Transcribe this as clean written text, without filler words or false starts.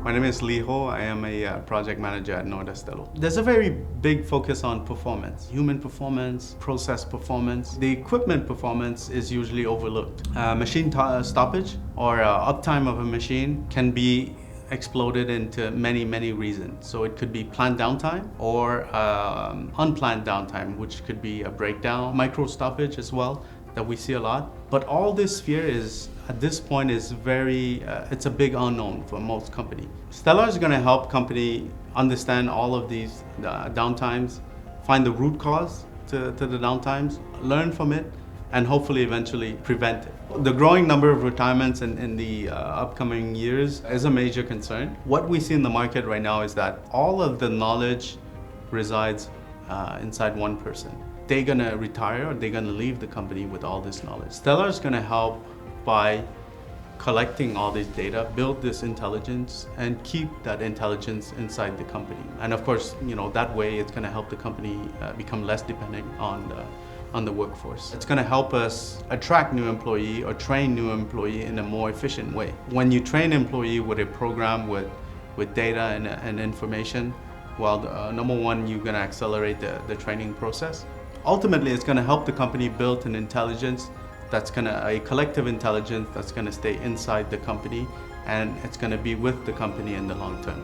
My name is Lee Ho. I am a project manager at Stelar. There's a very big focus on performance, human performance, process performance. The equipment performance is usually overlooked. Machine stoppage or uptime of a machine can be exploded into many reasons. So it could be planned downtime or unplanned downtime, which could be a breakdown, micro stoppage as well, that we see a lot. But all this fear is, at this point, is it's a big unknown for most companies. Stelar is going to help company understand all of these downtimes, find the root cause to the downtimes, learn from it, and hopefully eventually prevent it. The growing number of retirements in the upcoming years is a major concern. What we see in the market right now is that all of the knowledge resides inside one person. They're gonna retire or they're gonna leave the company with all this knowledge. Stelar is gonna help by collecting all this data, build this intelligence, and keep that intelligence inside the company. And of course, that way it's gonna help the company become less dependent on the workforce. It's gonna help us attract new employee or train new employee in a more efficient way. When you train employee with a program with data and information, well, number one, you're gonna accelerate the training process. Ultimately, it's gonna help the company build an intelligence a collective intelligence that's gonna stay inside the company, and it's gonna be with the company in the long term.